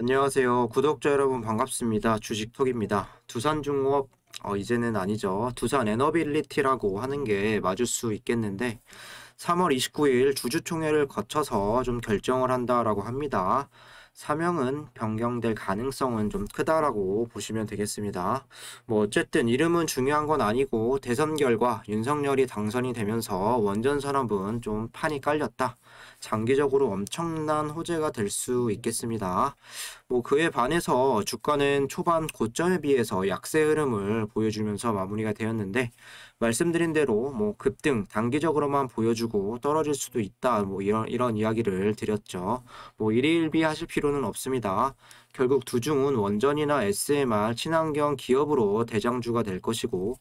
안녕하세요. 구독자 여러분 반갑습니다. 주식톡입니다. 두산중공업, 이제는 아니죠. 두산 에너빌리티라고 하는 게 맞을 수 있겠는데, 3월 29일 주주총회를 거쳐서 좀 결정을 한다라고 합니다. 사명은 변경될 가능성은 좀 크다라고 보시면 되겠습니다. 뭐 어쨌든 이름은 중요한 건 아니고 대선 결과 윤석열이 당선이 되면서 원전 산업은 좀 판이 깔렸다. 장기적으로 엄청난 호재가 될 수 있겠습니다. 뭐 그에 반해서 주가는 초반 고점에 비해서 약세 흐름을 보여주면서 마무리가 되었는데, 말씀드린 대로 뭐 급등 단기적으로만 보여주고 떨어질 수도 있다, 뭐 이런 이야기를 드렸죠. 뭐 일희일비 하실 필요는 없습니다. 결국 두중은 원전이나 SMR 친환경 기업으로 대장주가 될 것이고,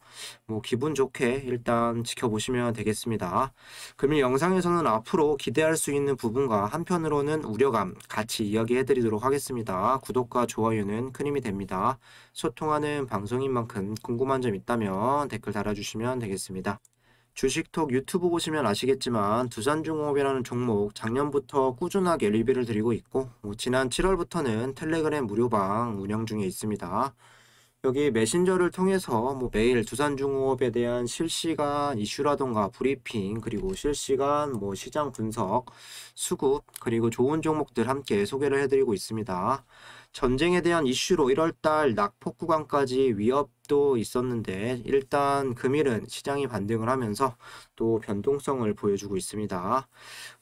뭐 기분 좋게 일단 지켜보시면 되겠습니다. 금일 영상에서는 앞으로 기대할 수 있는 부분과 한편으로는 우려감 같이 이야기해 드리도록 하겠습니다. 구독과 좋아요는 큰 힘이 됩니다. 소통하는 방송인 만큼 궁금한 점 있다면 댓글 달아주시면 되겠습니다. 주식톡 유튜브 보시면 아시겠지만 두산중공업이라는 종목 작년부터 꾸준하게 리뷰를 드리고 있고, 지난 7월부터는 텔레그램 무료방 운영 중에 있습니다. 여기 메신저를 통해서 뭐 매일 두산중공업에 대한 실시간 이슈라던가 브리핑, 그리고 실시간 뭐 시장 분석, 수급, 그리고 좋은 종목들 함께 소개를 해드리고 있습니다. 전쟁에 대한 이슈로 1월달 낙폭 구간까지 위협도 있었는데, 일단 금일은 시장이 반등을 하면서 또 변동성을 보여주고 있습니다.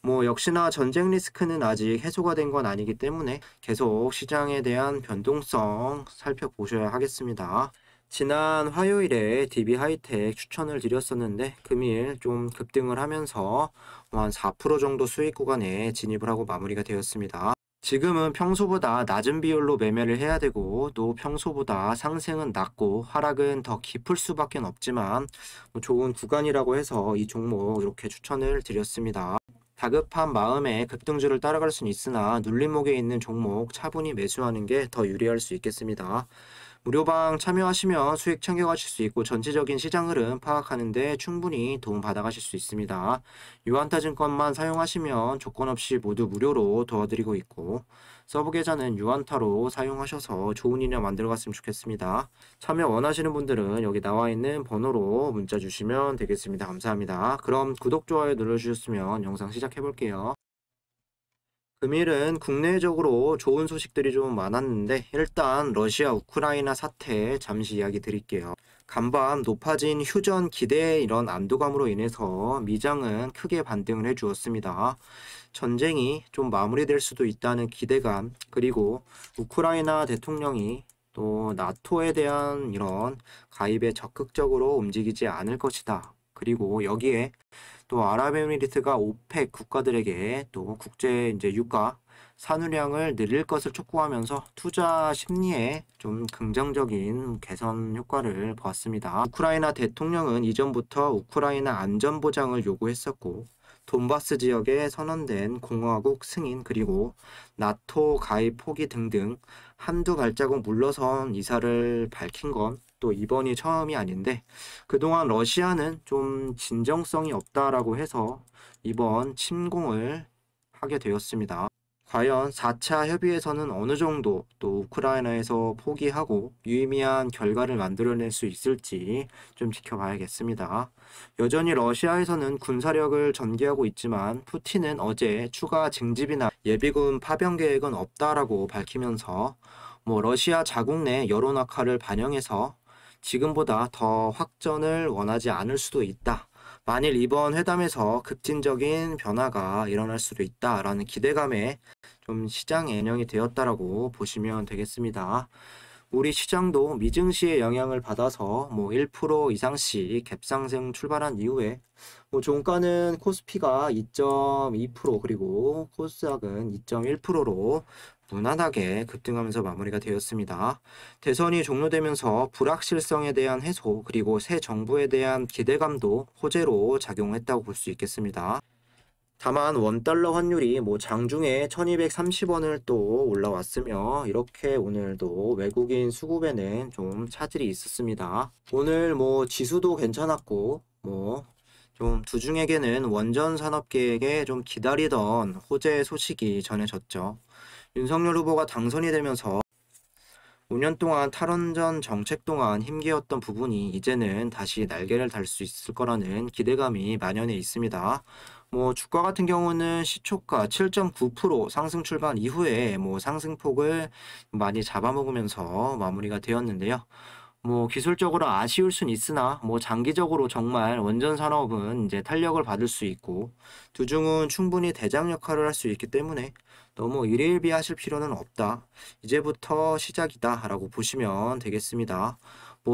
뭐 역시나 전쟁 리스크는 아직 해소가 된 건 아니기 때문에 계속 시장에 대한 변동성 살펴보셔야 하겠습니다. 지난 화요일에 DB 하이텍 추천을 드렸었는데, 금일 좀 급등을 하면서 한 4% 정도 수익 구간에 진입을 하고 마무리가 되었습니다. 지금은 평소보다 낮은 비율로 매매를 해야 되고, 또 평소보다 상승은 낮고 하락은 더 깊을 수밖에 없지만, 뭐 좋은 구간이라고 해서 이 종목 이렇게 추천을 드렸습니다. 다급한 마음에 급등주를 따라갈 수는 있으나 눌림목에 있는 종목 차분히 매수하는 게 더 유리할 수 있겠습니다. 무료방 참여하시면 수익 챙겨가실 수 있고, 전체적인 시장 흐름 파악하는 데 충분히 도움 받아가실 수 있습니다. 유한타증권만 사용하시면 조건 없이 모두 무료로 도와드리고 있고, 서브 계좌는 유한타로 사용하셔서 좋은 인연 만들어갔으면 좋겠습니다. 참여 원하시는 분들은 여기 나와 있는 번호로 문자 주시면 되겠습니다. 감사합니다. 그럼 구독, 좋아요 눌러주셨으면 영상 시작해 볼게요. 금일은 국내적으로 좋은 소식들이 좀 많았는데, 일단 러시아 우크라이나 사태 잠시 이야기 드릴게요. 간밤 높아진 휴전 기대의 이런 안도감으로 인해서 미장은 크게 반등을 해주었습니다. 전쟁이 좀 마무리될 수도 있다는 기대감, 그리고 우크라이나 대통령이 또 나토에 대한 이런 가입에 적극적으로 움직이지 않을 것이다. 그리고 여기에 또 아랍에미리트가 오펙 국가들에게 또 국제 이제 유가 산유량을 늘릴 것을 촉구하면서 투자 심리에 좀 긍정적인 개선 효과를 보았습니다. 우크라이나 대통령은 이전부터 우크라이나 안전 보장을 요구했었고, 돈바스 지역에 선언된 공화국 승인, 그리고 나토 가입 포기 등등 한두 발자국 물러선 이사를 밝힌 건 또 이번이 처음이 아닌데, 그동안 러시아는 좀 진정성이 없다라고 해서 이번 침공을 하게 되었습니다. 과연 4차 협의에서는 어느 정도 또 우크라이나에서 포기하고 유의미한 결과를 만들어낼 수 있을지 좀 지켜봐야겠습니다. 여전히 러시아에서는 군사력을 전개하고 있지만, 푸틴은 어제 추가 징집이나 예비군 파병 계획은 없다라고 밝히면서 뭐 러시아 자국 내 여론 악화를 반영해서 지금보다 더 확전을 원하지 않을 수도 있다. 만일 이번 회담에서 급진적인 변화가 일어날 수도 있다라는 기대감에 좀 시장에 반영이 되었다라고 보시면 되겠습니다. 우리 시장도 미증시의 영향을 받아서 뭐 1% 이상씩 갭상승 출발한 이후에 뭐 종가는 코스피가 2.2%, 그리고 코스닥은 2.1%로 무난하게 급등하면서 마무리가 되었습니다. 대선이 종료되면서 불확실성에 대한 해소, 그리고 새 정부에 대한 기대감도 호재로 작용했다고 볼 수 있겠습니다. 다만 원달러 환율이 뭐 장중에 1230원을 또 올라왔으며, 이렇게 오늘도 외국인 수급에는 좀 차질이 있었습니다. 오늘 뭐 지수도 괜찮았고, 뭐 좀 두중에게는 원전 산업계에게 좀 기다리던 호재 소식이 전해졌죠. 윤석열 후보가 당선이 되면서 5년 동안 탈원전 정책 동안 힘겨웠던 부분이 이제는 다시 날개를 달 수 있을 거라는 기대감이 만연해 있습니다. 주가 같은 경우는 시초가 7.9% 상승 출발 이후에 상승폭을 많이 잡아먹으면서 마무리가 되었는데요. 기술적으로 아쉬울 순 있으나 장기적으로 정말 원전 산업은 이제 탄력을 받을 수 있고 두중은 충분히 대장 역할을 할 수 있기 때문에 너무 일희일비하실 필요는 없다. 이제부터 시작이다라고 보시면 되겠습니다.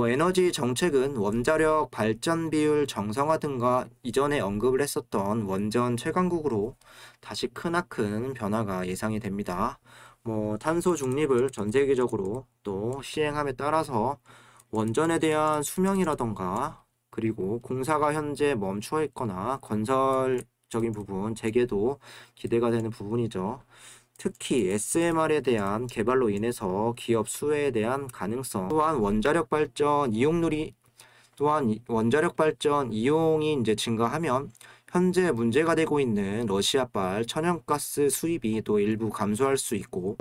에너지 정책은 원자력 발전 비율 정상화 등과 이전에 언급을 했었던 원전 채광국으로 다시 크나큰 변화가 예상이 됩니다. 탄소 중립을 전 세계적으로 또 시행함에 따라서 원전에 대한 수명이라던가 그리고 공사가 현재 멈추어 있거나 건설적인 부분 재개도 기대가 되는 부분이죠. 특히 SMR에 대한 개발로 인해서 기업 수혜에 대한 가능성 또한 원자력 발전 이용이 이제 증가하면 현재 문제가 되고 있는 러시아발 천연가스 수입이 또 일부 감소할 수 있고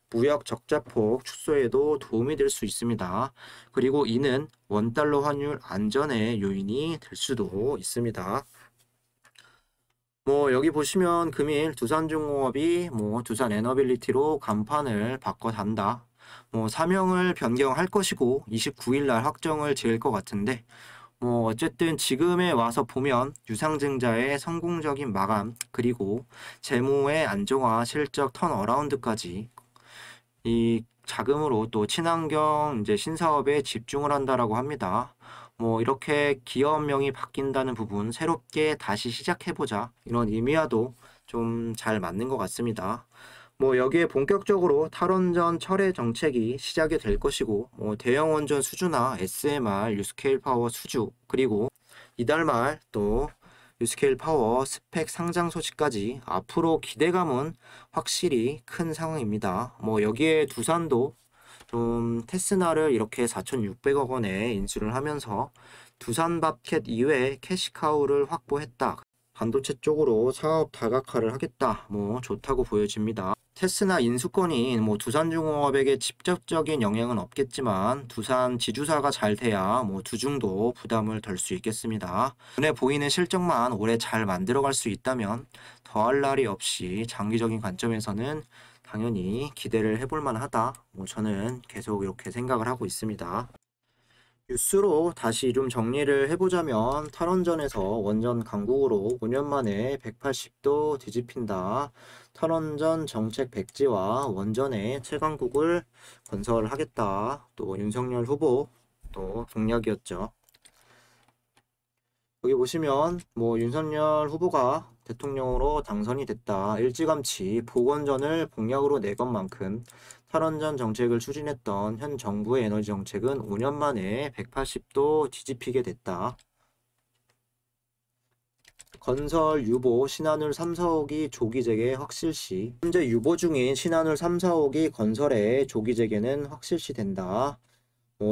무역 적자폭 축소에도 도움이 될 수 있습니다. 그리고 이는 원달러 환율 안전의 요인이 될 수도 있습니다. 여기 보시면 금일 두산중공업이 두산 에너빌리티로 간판을 바꿔 단다. 사명을 변경할 것이고 29일 날 확정을 지을 것 같은데 어쨌든 지금에 와서 보면 유상증자의 성공적인 마감 그리고 재무의 안정화 실적 턴어라운드까지 이 자금으로 또 친환경 이제 신사업에 집중을 한다라고 합니다. 이렇게 기업명이 바뀐다는 부분 새롭게 다시 시작해보자 이런 의미와도 좀 잘 맞는 것 같습니다. 여기에 본격적으로 탈원전 철회 정책이 시작이 될 것이고 대형 원전 수주나 SMR 유스케일 파워 수주 그리고 이달 말 또 유스케일 파워 스펙 상장 소식까지 앞으로 기대감은 확실히 큰 상황입니다. 여기에 두산도 좀 테스나를 이렇게 4,600억 원에 인수를 하면서 두산밥켓 이외에 캐시카우를 확보했다. 반도체 쪽으로 사업 다각화를 하겠다. 좋다고 보여집니다. 테스나 인수권이 두산중공업에게 직접적인 영향은 없겠지만 두산 지주사가 잘 돼야 두중도 부담을 덜 수 있겠습니다. 눈에 보이는 실적만 올해 잘 만들어갈 수 있다면 더할 날이 없이 장기적인 관점에서는 당연히 기대를 해볼 만하다. 저는 계속 이렇게 생각을 하고 있습니다. 뉴스로 다시 좀 정리를 해보자면 탈원전에서 원전 강국으로 5년 만에 180도 뒤집힌다. 탈원전 정책 백지와 원전의 최강국을 건설하겠다. 또 윤석열 후보 또 공약이었죠. 여기 보시면 윤석열 후보가 대통령으로 당선이 됐다. 일찌감치 보건전을 공약으로 내건 만큼 탈원전 정책을 추진했던 현 정부의 에너지 정책은 5년 만에 180도 뒤집히게 됐다. 건설 유보 신한울 3, 4호기 조기 재개 확실시. 현재 유보 중인 신한울 3, 4호기 건설의 조기 재개는 확실시 된다.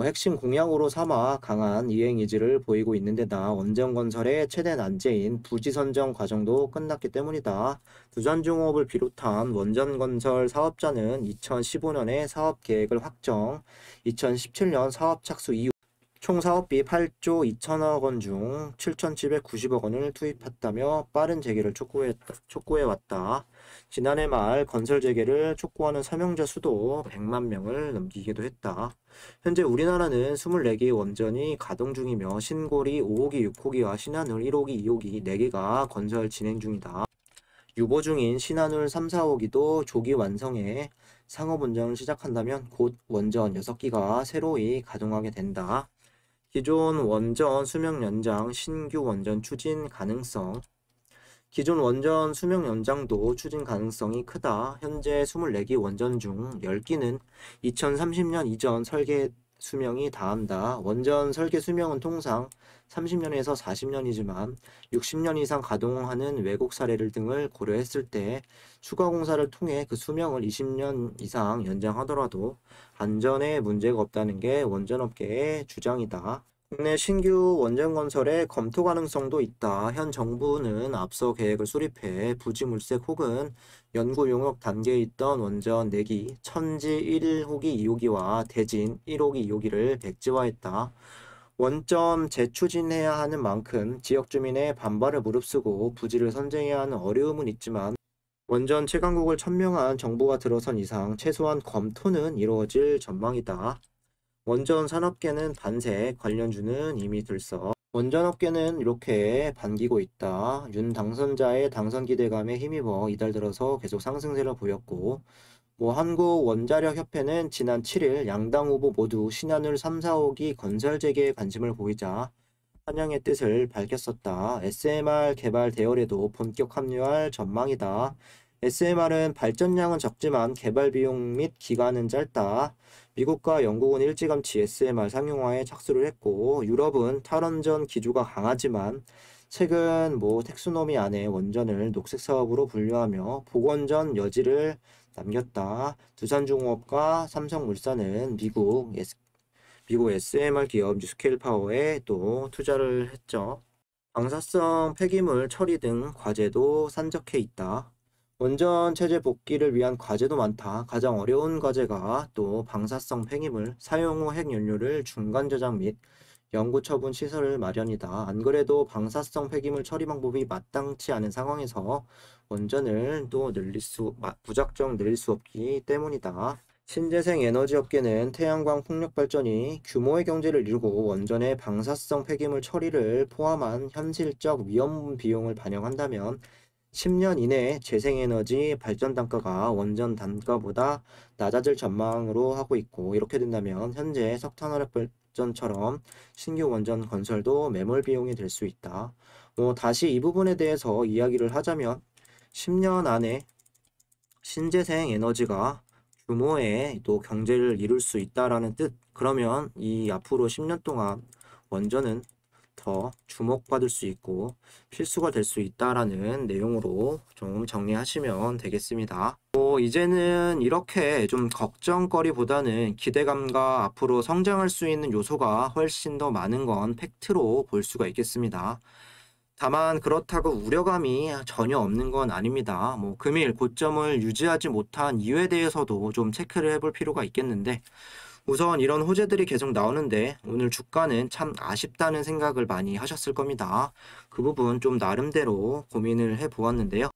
핵심 공약으로 삼아 강한 이행 의지를 보이고 있는데다 원전 건설의 최대 난제인 부지 선정 과정도 끝났기 때문이다. 두산중공업을 비롯한 원전 건설 사업자는 2015년에 사업 계획을 확정, 2017년 사업 착수 이후 총 사업비 8조 2천억 원 중 7,790억 원을 투입했다며 빠른 재개를 촉구해왔다. 지난해 말 건설 재개를 촉구하는 서명자 수도 100만 명을 넘기기도 했다. 현재 우리나라는 24개의 원전이 가동 중이며 신고리 5호기, 6호기와 신한울 1호기, 2호기 4개가 건설 진행 중이다. 유보 중인 신한울 3, 4호기도 조기 완성해 상업 운전을 시작한다면 곧 원전 6기가 새로이 가동하게 된다. 기존 원전 수명 연장, 신규 원전 추진 가능성. 기존 원전 수명 연장도 추진 가능성이 크다. 현재 24기 원전 중 10기는 2030년 이전 설계 수명이 다한다. 원전 설계 수명은 통상 30년에서 40년이지만 60년 이상 가동하는 외국 사례를 등을 고려했을 때 추가 공사를 통해 그 수명을 20년 이상 연장하더라도 안전에 문제가 없다는 게 원전업계의 주장이다. 국내 신규 원전 건설의 검토 가능성도 있다. 현 정부는 앞서 계획을 수립해 부지 물색 혹은 연구 용역 단계에 있던 원전 4기, 천지 1호기, 2호기와 대진 1호기, 2호기를 백지화했다. 원점 재추진해야 하는 만큼 지역 주민의 반발을 무릅쓰고 부지를 선정해야 하는 어려움은 있지만 원전 채광국을 천명한 정부가 들어선 이상 최소한 검토는 이루어질 전망이다. 원전 산업계는 반세, 관련주는 이미 들썩. 원전 업계는 이렇게 반기고 있다. 윤 당선자의 당선 기대감에 힘입어 이달 들어서 계속 상승세를 보였고, 한국원자력협회는 지난 7일 양당 후보 모두 신한울 3, 4호기 건설 재개에 관심을 보이자 환영의 뜻을 밝혔었다. SMR 개발 대열에도 본격 합류할 전망이다. SMR은 발전량은 적지만 개발 비용 및 기간은 짧다. 미국과 영국은 일찌감치 SMR 상용화에 착수를 했고, 유럽은 탈원전 기조가 강하지만 최근 텍소노미 안에 원전을 녹색 사업으로 분류하며 복원전 여지를 남겼다. 두산중공업과 삼성물산은 미국 SMR 기업 뉴스케일 파워에 또 투자를 했죠. 방사성 폐기물 처리 등 과제도 산적해 있다. 원전 체제 복귀를 위한 과제도 많다. 가장 어려운 과제가 또 방사성 폐기물 사용 후 핵연료를 중간 저장 및 영구 처분 시설을 마련이다. 안 그래도 방사성 폐기물 처리 방법이 마땅치 않은 상황에서 원전을 또 무작정 늘릴 수 없기 때문이다. 신재생 에너지 업계는 태양광 풍력 발전이 규모의 경제를 이루고 원전의 방사성 폐기물 처리를 포함한 현실적 위험 비용을 반영한다면 10년 이내에 재생에너지 발전 단가가 원전 단가보다 낮아질 전망으로 하고 있고, 이렇게 된다면 현재 석탄화력 발전처럼 신규 원전 건설도 매몰 비용이 될 수 있다. 다시 이 부분에 대해서 이야기를 하자면 10년 안에 신재생 에너지가 규모의 또 경제를 이룰 수 있다라는 뜻. 그러면 이 앞으로 10년 동안 원전은 더 주목받을 수 있고 필수가 될 수 있다라는 내용으로 좀 정리하시면 되겠습니다. 이제는 이렇게 좀 걱정거리보다는 기대감과 앞으로 성장할 수 있는 요소가 훨씬 더 많은 건 팩트로 볼 수가 있겠습니다. 다만 그렇다고 우려감이 전혀 없는 건 아닙니다. 금일 고점을 유지하지 못한 이유에 대해서도 좀 체크를 해볼 필요가 있겠는데, 우선 이런 호재들이 계속 나오는데 오늘 주가는 참 아쉽다는 생각을 많이 하셨을 겁니다. 그 부분 좀 나름대로 고민을 해보았는데요.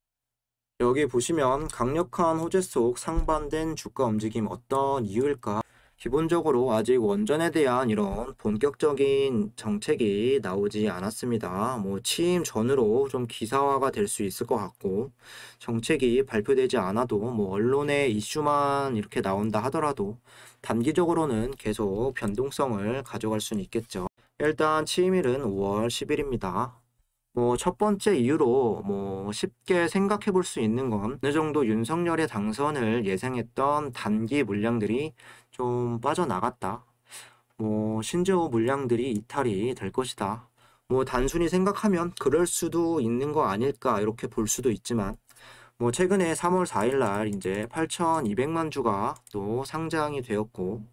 여기 보시면 강력한 호재 속 상반된 주가 움직임 어떤 이유일까? 기본적으로 아직 원전에 대한 이런 본격적인 정책이 나오지 않았습니다. 취임 전으로 좀 기사화가 될 수 있을 것 같고, 정책이 발표되지 않아도 언론의 이슈만 이렇게 나온다 하더라도 단기적으로는 계속 변동성을 가져갈 수는 있겠죠. 일단 취임일은 5월 10일입니다. 첫 번째 이유로 쉽게 생각해 볼 수 있는 건 어느 정도 윤석열의 당선을 예상했던 단기 물량들이 좀 빠져나갔다. 신재호 물량들이 이탈이 될 것이다. 단순히 생각하면 그럴 수도 있는 거 아닐까 이렇게 볼 수도 있지만 최근에 3월 4일 날 이제 8,200만 주가 또 상장이 되었고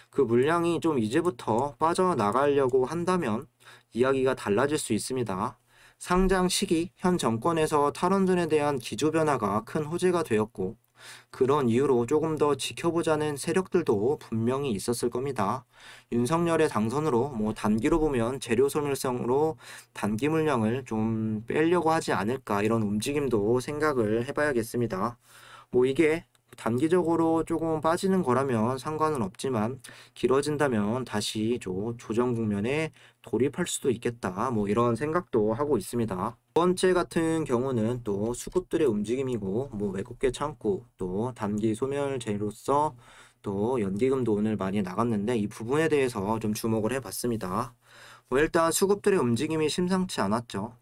그 물량이 좀 이제부터 빠져나가려고 한다면 이야기가 달라질 수 있습니다. 상장 시기, 현 정권에서 탈원전에 대한 기조 변화가 큰 호재가 되었고, 그런 이유로 조금 더 지켜보자는 세력들도 분명히 있었을 겁니다. 윤석열의 당선으로 단기로 보면 재료 소멸성으로 단기 물량을 좀 빼려고 하지 않을까 이런 움직임도 생각을 해봐야겠습니다. 이게 단기적으로 조금 빠지는 거라면 상관은 없지만 길어진다면 다시 조정 국면에 돌입할 수도 있겠다. 이런 생각도 하고 있습니다. 두 번째 같은 경우는 또 수급들의 움직임이고 외국계 창구 또 단기 소멸제로서 또 연기금도 오늘 많이 나갔는데 이 부분에 대해서 좀 주목을 해봤습니다. 일단 수급들의 움직임이 심상치 않았죠.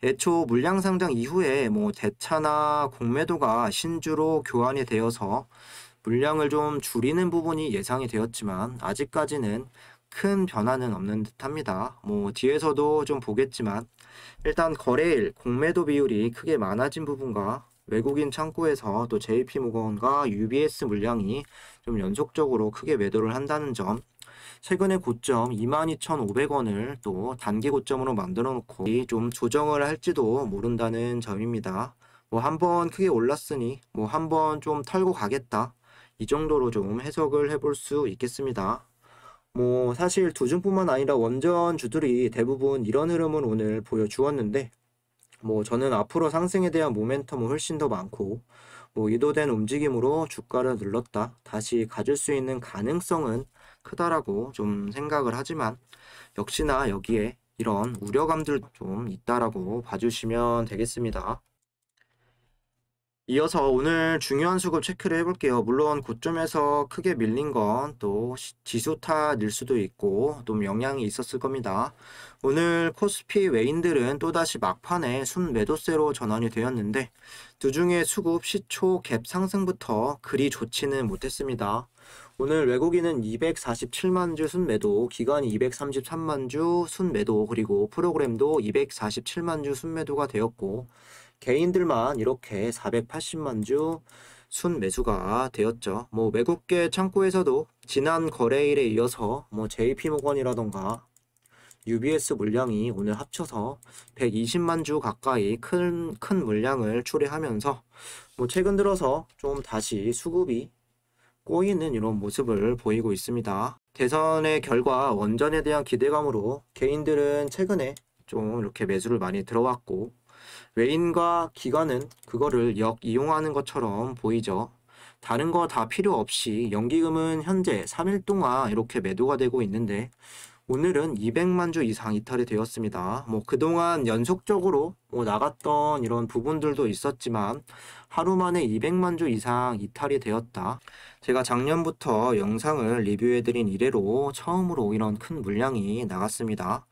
애초 물량 상장 이후에 대차나 공매도가 신주로 교환이 되어서 물량을 좀 줄이는 부분이 예상이 되었지만 아직까지는 큰 변화는 없는 듯합니다. 뒤에서도 좀 보겠지만 일단 거래일 공매도 비율이 크게 많아진 부분과 외국인 창구에서 또 JP모건과 UBS 물량이 좀 연속적으로 크게 매도를 한다는 점, 최근의 고점 22,500원을 또 단기 고점으로 만들어 놓고 좀 조정을 할지도 모른다는 점입니다. 뭐 한번 크게 올랐으니 뭐 한번 좀 털고 가겠다. 이 정도로 좀 해석을 해볼 수 있겠습니다. 뭐 사실 두중뿐만 아니라 원전주들이 대부분 이런 흐름을 오늘 보여주었는데 뭐 저는 앞으로 상승에 대한 모멘텀은 훨씬 더 많고 뭐 의도된 움직임으로 주가를 눌렀다 다시 가질 수 있는 가능성은 크다라고 좀 생각을 하지만 역시나 여기에 이런 우려감들 좀 있다라고 봐주시면 되겠습니다. 이어서 오늘 중요한 수급 체크를 해볼게요. 물론 고점에서 크게 밀린 건 또 지수 탓일 수도 있고 좀 영향이 있었을 겁니다. 오늘 코스피 외인들은 또다시 막판에 순매도세로 전환이 되었는데 두중의 수급 시초 갭 상승부터 그리 좋지는 못했습니다. 오늘 외국인은 247만 주 순매도, 기관이 233만 주 순매도, 그리고 프로그램도 247만 주 순매도가 되었고 개인들만 이렇게 480만 주 순매수가 되었죠. 뭐 외국계 창구에서도 지난 거래일에 이어서 뭐 JP모건이라던가 UBS 물량이 오늘 합쳐서 120만 주 가까이 큰 물량을 출회하면서 뭐 최근 들어서 좀 다시 수급이 꼬이는 이런 모습을 보이고 있습니다. 대선의 결과 원전에 대한 기대감으로 개인들은 최근에 좀 이렇게 매수를 많이 들어왔고 외인과 기관은 그거를 역이용하는 것처럼 보이죠. 다른 거 다 필요 없이 연기금은 현재 3일 동안 이렇게 매도가 되고 있는데 오늘은 200만 주 이상 이탈이 되었습니다. 뭐 그동안 연속적으로 나갔던 이런 부분들도 있었지만 하루 만에 200만 주 이상 이탈이 되었다. 제가 작년부터 영상을 리뷰해드린 이래로 처음으로 이런 큰 물량이 나갔습니다.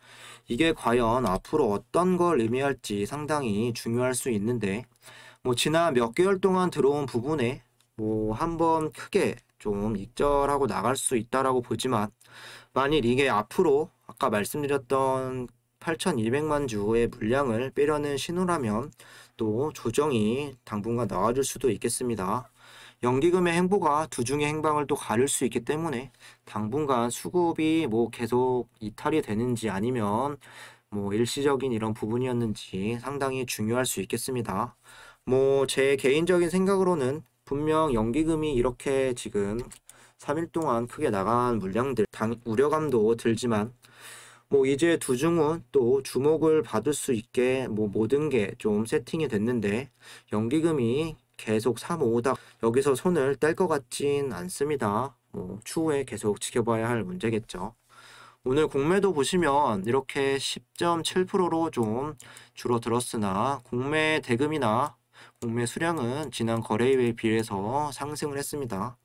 이게 과연 앞으로 어떤 걸 의미할지 상당히 중요할 수 있는데 뭐 지난 몇 개월 동안 들어온 부분에 뭐 한번 크게 좀 익절하고 나갈 수 있다라고 보지만 만일 이게 앞으로 아까 말씀드렸던 8,200만 주의 물량을 빼려는 신호라면 또 조정이 당분간 나와줄 수도 있겠습니다. 연기금의 행보가 두중의 행방을 또 가릴 수 있기 때문에 당분간 수급이 뭐 계속 이탈이 되는지 아니면 뭐 일시적인 이런 부분이었는지 상당히 중요할 수 있겠습니다. 뭐 제 개인적인 생각으로는 분명 연기금이 이렇게 지금 3일 동안 크게 나간 물량들 우려감도 들지만 뭐 이제 두중은 또 주목을 받을 수 있게 뭐 모든 게 좀 세팅이 됐는데 연기금이 계속 3,5다 여기서 손을 뗄 것 같진 않습니다. 뭐 추후에 계속 지켜봐야 할 문제겠죠. 오늘 공매도 보시면 이렇게 10.7%로 좀 줄어들었으나 공매 대금이나 공매 수량은 지난 거래일에 비해서 상승을 했습니다.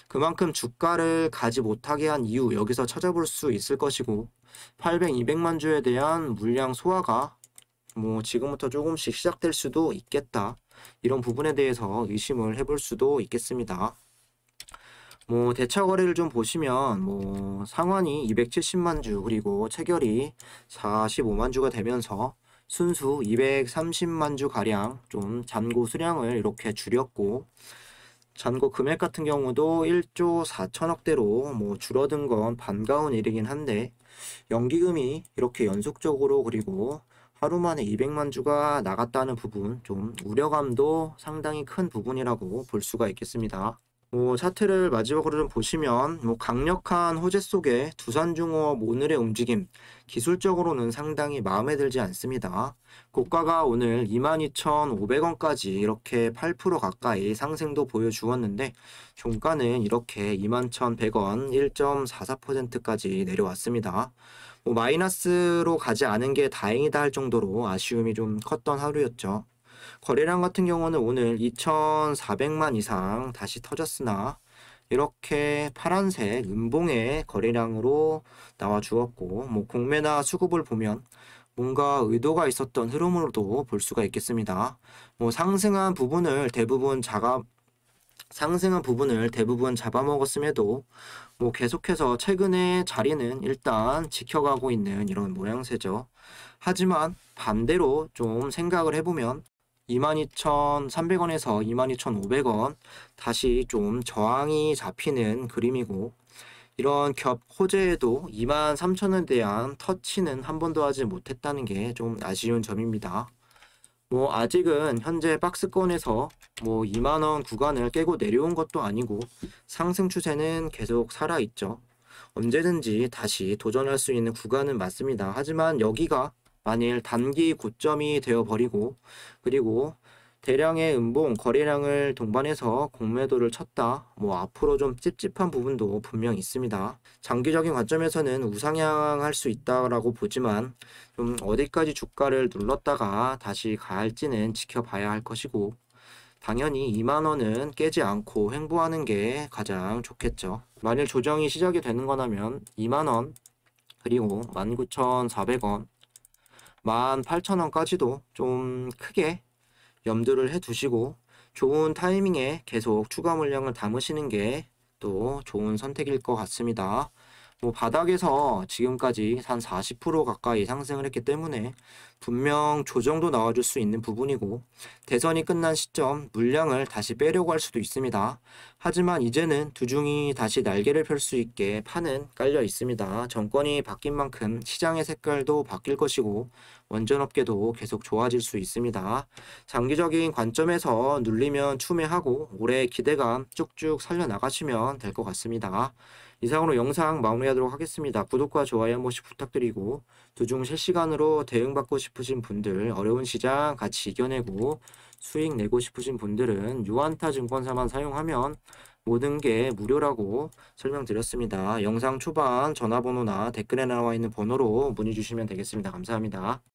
그만큼 주가를 가지 못하게 한 이유 여기서 찾아볼 수 있을 것이고 800, 200만 주에 대한 물량 소화가 뭐 지금부터 조금씩 시작될 수도 있겠다. 이런 부분에 대해서 의심을 해볼 수도 있겠습니다. 뭐 대차 거래를 좀 보시면 뭐 상환이 270만 주 그리고 체결이 45만 주가 되면서 순수 230만 주 가량 좀 잔고 수량을 이렇게 줄였고 잔고 금액 같은 경우도 1조 4천억대로 뭐 줄어든 건 반가운 일이긴 한데 연기금이 이렇게 연속적으로 그리고 하루 만에 200만 주가 나갔다는 부분 좀 우려감도 상당히 큰 부분이라고 볼 수가 있겠습니다. 뭐 차트를 마지막으로 좀 보시면 뭐 강력한 호재 속에 두산중공업 오늘의 움직임 기술적으로는 상당히 마음에 들지 않습니다. 고가가 오늘 22,500원까지 이렇게 8% 가까이 상승도 보여주었는데 종가는 이렇게 21,100원 1.44%까지 내려왔습니다. 뭐 마이너스로 가지 않은 게 다행이다 할 정도로 아쉬움이 좀 컸던 하루였죠. 거래량 같은 경우는 오늘 2,400만 이상 다시 터졌으나 이렇게 파란색 음봉의 거래량으로 나와 주었고 뭐 공매나 수급을 보면 뭔가 의도가 있었던 흐름으로도 볼 수가 있겠습니다. 뭐 상승한 부분을 대부분 잡아먹었음에도 뭐 계속해서 최근의 자리는 일단 지켜가고 있는 이런 모양새죠. 하지만 반대로 좀 생각을 해보면 22,300원에서 22,500원 다시 좀 저항이 잡히는 그림이고 이런 겹 호재에도 23,000원에 대한 터치는 한 번도 하지 못했다는 게 좀 아쉬운 점입니다. 뭐 아직은 현재 박스권에서 뭐 2만 원 구간을 깨고 내려온 것도 아니고 상승 추세는 계속 살아있죠. 언제든지 다시 도전할 수 있는 구간은 맞습니다. 하지만 여기가 만일 단기 고점이 되어버리고 그리고 대량의 음봉 거래량을 동반해서 공매도를 쳤다. 뭐 앞으로 좀 찝찝한 부분도 분명 있습니다. 장기적인 관점에서는 우상향할 수 있다라고 보지만 좀 어디까지 주가를 눌렀다가 다시 갈지는 지켜봐야 할 것이고 당연히 2만 원은 깨지 않고 횡보하는 게 가장 좋겠죠. 만일 조정이 시작이 되는 거라면 2만 원 그리고 19,400원, 18,000원까지도 좀 크게 염두를 해 두시고 좋은 타이밍에 계속 추가 물량을 담으시는 게 또 좋은 선택일 것 같습니다. 뭐 바닥에서 지금까지 한 40% 가까이 상승을 했기 때문에 분명 조정도 나와줄 수 있는 부분이고 대선이 끝난 시점 물량을 다시 빼려고 할 수도 있습니다. 하지만 이제는 두중이 다시 날개를 펼 수 있게 판은 깔려 있습니다. 정권이 바뀐 만큼 시장의 색깔도 바뀔 것이고 원전업계도 계속 좋아질 수 있습니다. 장기적인 관점에서 눌리면 추매하고 올해 기대감 쭉쭉 살려나가시면 될 것 같습니다. 이상으로 영상 마무리하도록 하겠습니다. 구독과 좋아요 한 번씩 부탁드리고 두중 실시간으로 대응받고 싶으신 분들 어려운 시장 같이 이겨내고 수익 내고 싶으신 분들은 유한타 증권사만 사용하면 모든 게 무료라고 설명드렸습니다. 영상 초반 전화번호나 댓글에 나와 있는 번호로 문의 주시면 되겠습니다. 감사합니다.